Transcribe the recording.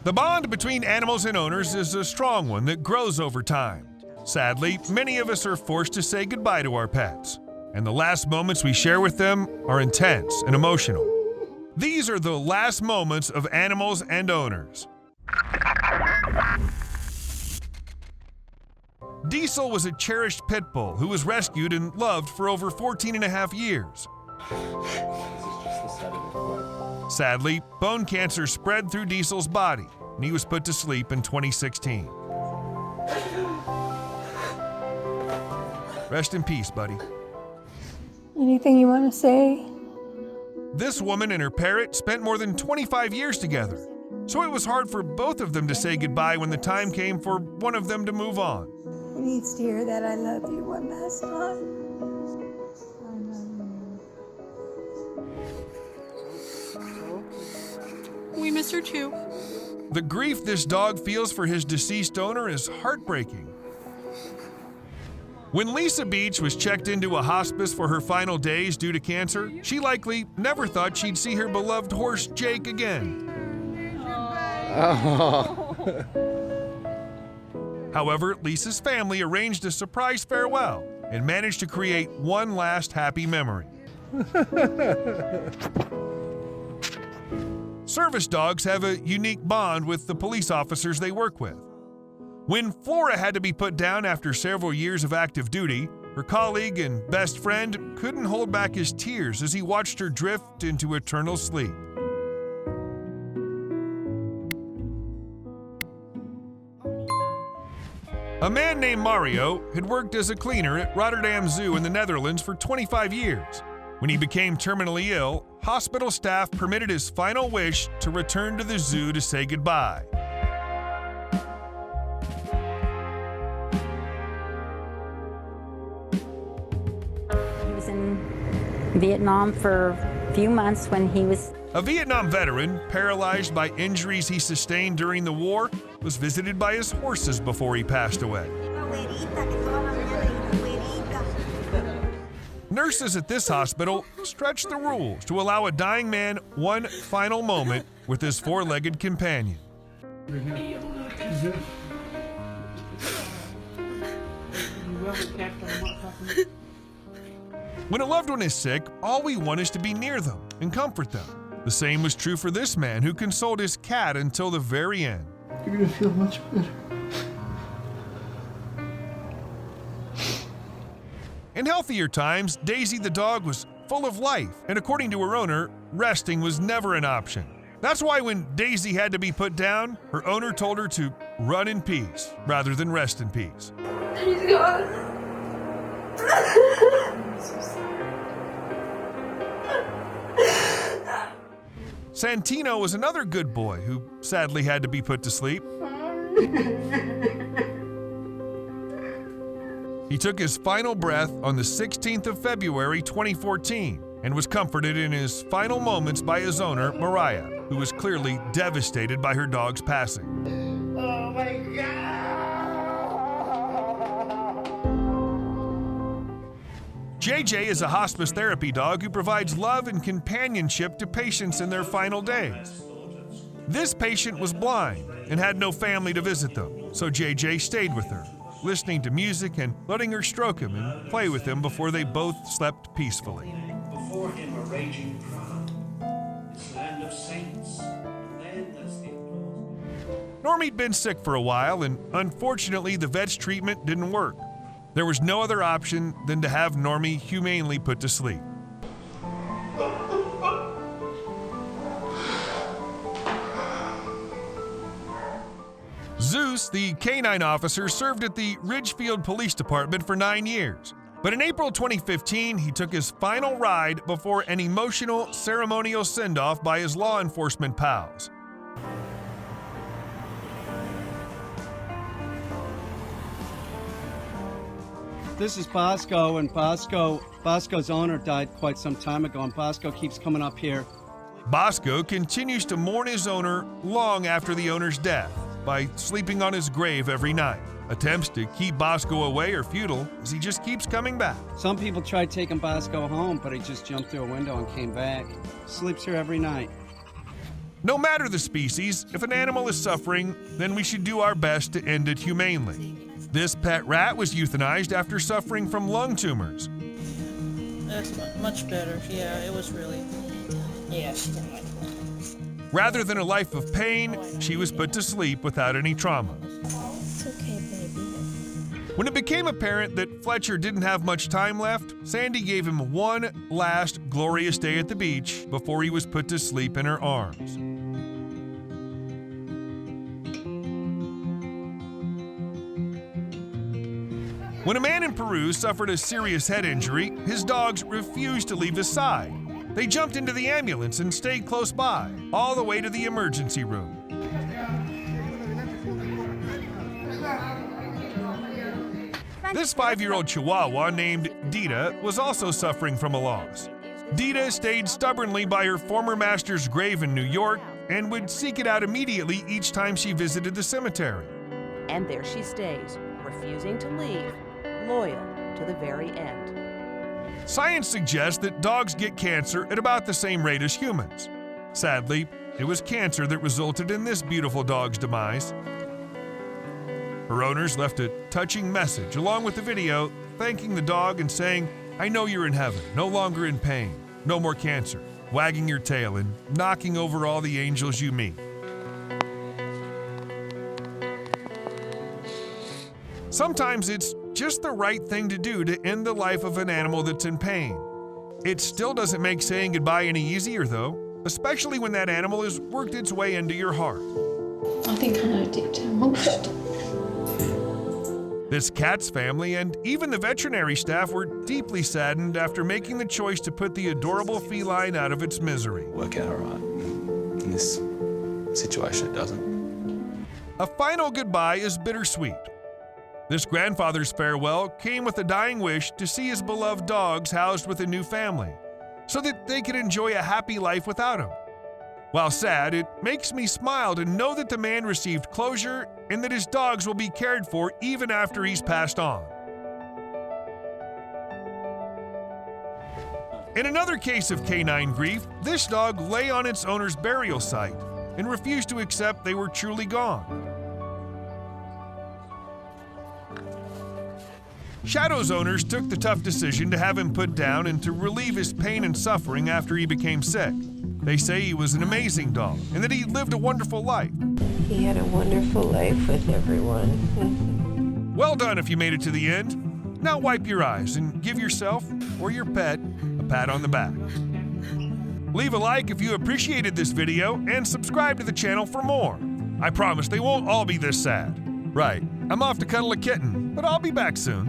The bond between animals and owners is a strong one that grows over time. Sadly, many of us are forced to say goodbye to our pets, and the last moments we share with them are intense and emotional. These are the last moments of animals and owners. Diesel was a cherished pit bull who was rescued and loved for over 14 and a half years. Sadly, bone cancer spread through Diesel's body, and he was put to sleep in 2016. Rest in peace, buddy. Anything you want to say? This woman and her parrot spent more than 25 years together, so it was hard for both of them to say goodbye when the time came for one of them to move on. He needs to hear that I love you one last time. We miss her too. The grief this dog feels for his deceased owner is heartbreaking. When Lisa Beach was checked into a hospice for her final days due to cancer, she likely never thought she'd see her beloved horse Jake again. Oh. However, Lisa's family arranged a surprise farewell and managed to create one last happy memory. Service dogs have a unique bond with the police officers they work with. When Flora had to be put down after several years of active duty, her colleague and best friend couldn't hold back his tears as he watched her drift into eternal sleep. A man named Mario had worked as a cleaner at Rotterdam Zoo in the Netherlands for 25 years. When he became terminally ill, hospital staff permitted his final wish to return to the zoo to say goodbye. He was in Vietnam for a few months when he was... A Vietnam veteran, paralyzed by injuries he sustained during the war, was visited by his horses before he passed away. Nurses at this hospital stretched the rules to allow a dying man one final moment with his four-legged companion. When a loved one is sick, all we want is to be near them and comfort them. The same was true for this man who consoled his cat until the very end. You're gonna feel much better. In healthier times, Daisy the dog was full of life, and according to her owner, resting was never an option. That's why when Daisy had to be put down, her owner told her to run in peace rather than rest in peace. She's gone. Santino was another good boy who sadly had to be put to sleep. He took his final breath on the 16th of February 2014 and was comforted in his final moments by his owner, Mariah, who was clearly devastated by her dog's passing. Oh my God! JJ is a hospice therapy dog who provides love and companionship to patients in their final days. This patient was blind and had no family to visit them, so JJ stayed with her, listening to music and letting her stroke him and play with him before they both slept peacefully. Before him a raging crowd, this land of saints, land that's the applause. Normie'd been sick for a while, and unfortunately the vet's treatment didn't work. There was no other option than to have Normie humanely put to sleep. Zeus, the canine officer, served at the Ridgefield Police Department for 9 years. But in April 2015, he took his final ride before an emotional, ceremonial send-off by his law enforcement pals. This is Bosco, and Bosco's owner died quite some time ago, and Bosco keeps coming up here. Bosco continues to mourn his owner long after the owner's death by sleeping on his grave every night. Attempts to keep Bosco away are futile as he just keeps coming back. Some people tried taking Bosco home, but he just jumped through a window and came back. Sleeps here every night. No matter the species, if an animal is suffering, then we should do our best to end it humanely. This pet rat was euthanized after suffering from lung tumors. That's much better. Yeah, it was really. Yes. Rather than a life of pain, she was put to sleep without any trauma. It's okay, baby. When it became apparent that Fletcher didn't have much time left, Sandy gave him one last glorious day at the beach before he was put to sleep in her arms. When a man in Peru suffered a serious head injury, his dogs refused to leave his side. They jumped into the ambulance and stayed close by, all the way to the emergency room. This 5-year-old Chihuahua named Dita was also suffering from a loss. Dita stayed stubbornly by her former master's grave in New York and would seek it out immediately each time she visited the cemetery. And there she stays, refusing to leave, loyal to the very end. Science suggests that dogs get cancer at about the same rate as humans. Sadly, it was cancer that resulted in this beautiful dog's demise. Her owners left a touching message along with the video, thanking the dog and saying, "I know you're in heaven, no longer in pain, no more cancer," wagging your tail and knocking over all the angels you meet. Sometimes it's just the right thing to do to end the life of an animal that's in pain. It still doesn't make saying goodbye any easier, though, especially when that animal has worked its way into your heart. I think I know deep down what that. This cat's family and even the veterinary staff were deeply saddened after making the choice to put the adorable feline out of its misery. Work out all right. In this situation, it doesn't. A final goodbye is bittersweet. This grandfather's farewell came with a dying wish to see his beloved dogs housed with a new family, so that they could enjoy a happy life without him. While sad, it makes me smile to know that the man received closure and that his dogs will be cared for even after he's passed on. In another case of canine grief, this dog lay on its owner's burial site and refused to accept they were truly gone. Shadow's owners took the tough decision to have him put down and to relieve his pain and suffering after he became sick. They say he was an amazing dog and that he lived a wonderful life. He had a wonderful life with everyone. Well done if you made it to the end. Now wipe your eyes and give yourself or your pet a pat on the back. Leave a like if you appreciated this video and subscribe to the channel for more. I promise they won't all be this sad. Right, I'm off to cuddle a kitten, but I'll be back soon.